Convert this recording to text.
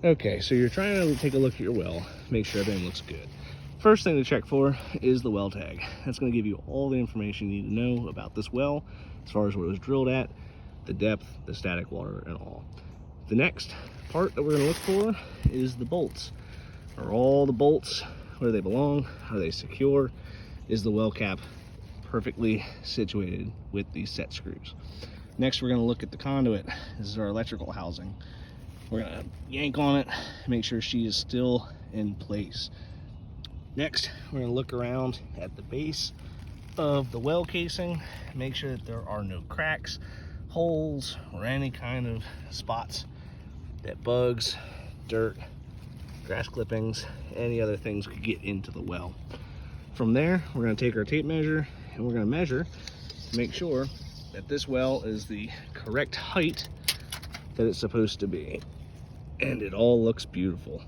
Okay, so you're trying to take a look at your well, make sure everything looks good. First thing to check for is the well tag. That's going to give you all the information you need to know about this well, as far as what it was drilled at, the depth, the static water, and all. The next part that we're going to look for is the bolts. Are all the bolts where they belong? Are they secure? Is the well cap perfectly situated with these set screws? Next, we're going to look at the conduit. This is our electrical housing. We're going to yank on it, make sure she is still in place. Next, we're going to look around at the base of the well casing, make sure that there are no cracks, holes, or any kind of spots that bugs, dirt, grass clippings, any other things could get into the well. From there, we're going to take our tape measure and we're going to measure to make sure that this well is the correct height that it's supposed to be. And it all looks beautiful.